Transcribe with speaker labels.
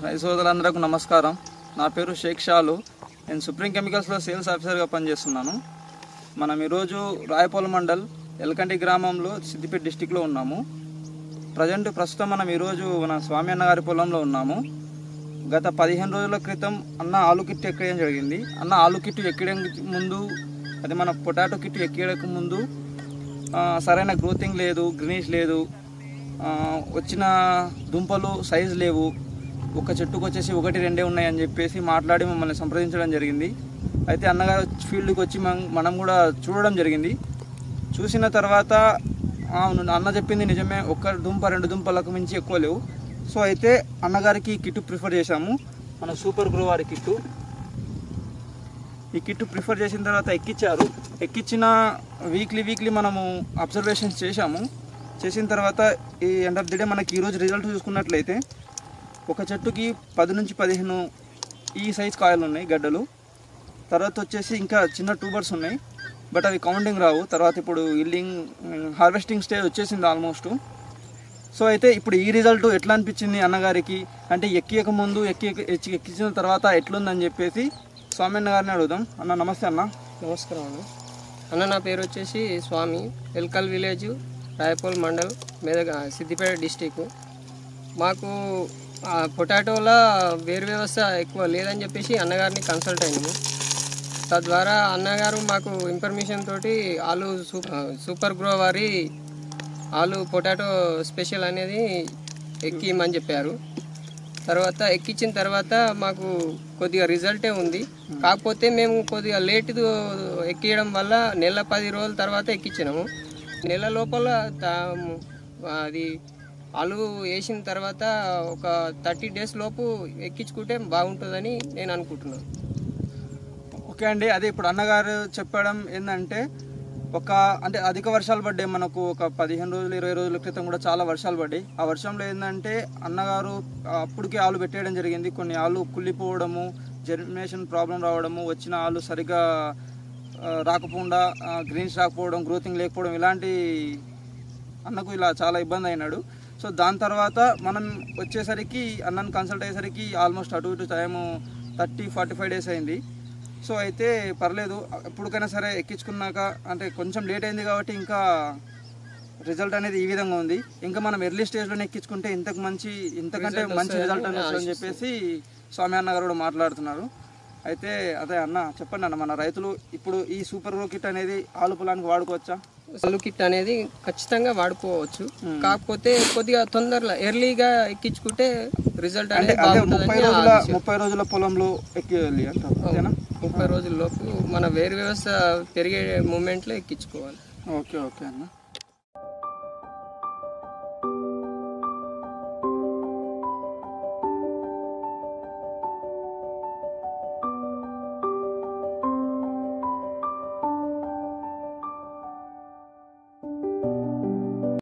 Speaker 1: రైతు సోదరులందరికీ నమస్కారం. నా పేరు షేక్ షాలు. నేను సుప్రీం కెమికల్స్లో సేల్స్ ఆఫీసర్గా పనిచేస్తున్నాను. మనం ఈరోజు రాయపోల మండల్ ఎల్కంటి గ్రామంలో సిద్దిపేట డిస్టిక్లో ఉన్నాము. ప్రస్తుతం మనం ఈరోజు మన స్వామి అన్న గారి పొలంలో ఉన్నాము. గత 15 రోజుల క్రితం అన్న ఆలు కిట్ ఎక్కడం జరిగింది. అన్న ఆలు కిట్ ఎక్కడానికి ముందు, అది మన పొటాటో కిట్ ఎక్కడానికి ముందు సరైన గ్రోతింగ్ లేదు, గ్రీనిష్ లేదు, వచ్చిన దుంపలు సైజు లేవు, ఒక చెట్టుకు వచ్చేసి 1-2 ఉన్నాయని చెప్పేసి మాట్లాడి మమ్మల్ని సంప్రదించడం జరిగింది. అయితే అన్నగారు ఫీల్డ్కి వచ్చి మనం కూడా చూడడం జరిగింది. చూసిన తర్వాత అన్న చెప్పింది నిజమే, 1 దుంప 2 దుంపలకు మించి ఎక్కువ లేవు. సో అయితే అన్నగారికి కిట్ ప్రిఫర్ చేశాము, మన సూపర్ గ్రో వారి కిట్టు. ఈ కిట్ ప్రిఫర్ చేసిన తర్వాత ఎక్కించిన వీక్లీ మనము అబ్జర్వేషన్స్ చేసిన తర్వాత ఈ ఎండ్ ఆఫ్ ది డే మనకి ఈరోజు రిజల్ట్ చూసుకున్నట్లయితే ఒక చెట్టుకి 10 నుంచి 15 ఈ సైజ్ కాయలు ఉన్నాయి, గడ్డలు. తర్వాత వచ్చేసి ఇంకా చిన్న ట్యూబర్స్ ఉన్నాయి, బట్ అవి కౌంటింగ్ రావు. తర్వాత ఇప్పుడు హార్వెస్టింగ్ స్టేజ్ వచ్చేసింది ఆల్మోస్ట్. సో అయితే ఇప్పుడు ఈ రిజల్ట్ ఎట్లా అనిపించింది అన్నగారికి, అంటే ఎక్కించిన ముందు ఎక్కించిన తర్వాత ఎట్లుందని చెప్పేసి స్వామి అన్న గారిని అడుగుదాం. అన్న నమస్తే. అన్న
Speaker 2: నమస్కారం అన్న. నా పేరు వచ్చేసి స్వామి, ఎల్కల్ విలేజ్, రాయపోల్ మండల్, మెదక్, సిద్దిపేట డిస్టిక్. మాకు పొటాటోల వేరు వ్యవస్థ ఎక్కువ లేదని చెప్పేసి అన్నగారిని కన్సల్ట్ అయినాము. తద్వారా అన్నగారు మాకు ఇన్ఫర్మేషన్ తోటి ఆలు సూపర్ గ్రో వారి ఆలు పొటాటో స్పెషల్ అనేది ఎక్కిమని చెప్పారు. తర్వాత ఎక్కించిన తర్వాత మాకు కొద్దిగా రిజల్టే ఉంది. కాకపోతే మేము కొద్దిగా లేట్ ఎక్కియడం వల్ల 10 రోజుల తర్వాత ఎక్కించినాము. నెల లోపల అది ఆలు వేసిన తర్వాత ఒక 30 డేస్ లోపు ఎక్కించుకుంటే బాగుంటుందని నేను అనుకుంటున్నాను.
Speaker 1: ఓకే అండి. అదే ఇప్పుడు అన్నగారు చెప్పడం ఏంటంటే అంటే అధిక వర్షాలు పడ్డాయి మనకు. ఒక 15 రోజులు 20 రోజుల క్రితం కూడా చాలా వర్షాలు పడ్డాయి. ఆ వర్షంలో ఏంటంటే అన్నగారు అప్పటికే ఆలు పెట్టేయడం జరిగింది. కొన్ని ఆలు కుళ్ళిపోవడము, జర్మినేషన్ ప్రాబ్లం రావడము, వచ్చిన ఆలు సరిగా రాకపోకుండా, గ్రీన్స్ రాకపోవడం, గ్రోతింగ్ లేకపోవడం, ఇలాంటి అన్నకు ఇలా చాలా ఇబ్బంది అయినాడు. సో దాని తర్వాత మనం వచ్చేసరికి అన్నను కన్సల్ట్ అయ్యేసరికి ఆల్మోస్ట్ అటు ఇటు టైము 30-45 డేస్ అయింది. సో అయితే పర్లేదు, ఎప్పటికైనా సరే ఎక్కించుకున్నాక, అంటే కొంచెం లేట్ అయింది కాబట్టి ఇంకా రిజల్ట్ అనేది ఈ విధంగా ఉంది. ఇంకా మనం ఎర్లీ స్టేజ్లోనే ఎక్కించుకుంటే ఇంతకంటే మంచి రిజల్ట్ అని చెప్పేసి స్వామి అన్న గారు కూడా మాట్లాడుతున్నారు. అయితే అదే అన్న చెప్పండి అన్న, మన రైతులు ఇప్పుడు ఈ సూపర్ గ్రో కిట్ అనేది ఆలు పొలానికి వాడుకోవచ్చా?
Speaker 2: ఆలు కిట్ అనేది ఖచ్చితంగా వాడుకోవచ్చు. కాకపోతే కొద్దిగా తొందరగా ఎర్లీగా ఎక్కించుకుంటే రిజల్ట్ అనేది
Speaker 1: 30 రోజుల పొలంలో ఎక్కియాలి అంటారు.
Speaker 2: 30 రోజుల లోపు మన వేరు వ్యవస్థ పెరిగే మూమెంట్లో ఎక్కించుకోవాలి.
Speaker 1: ఓకే అన్న.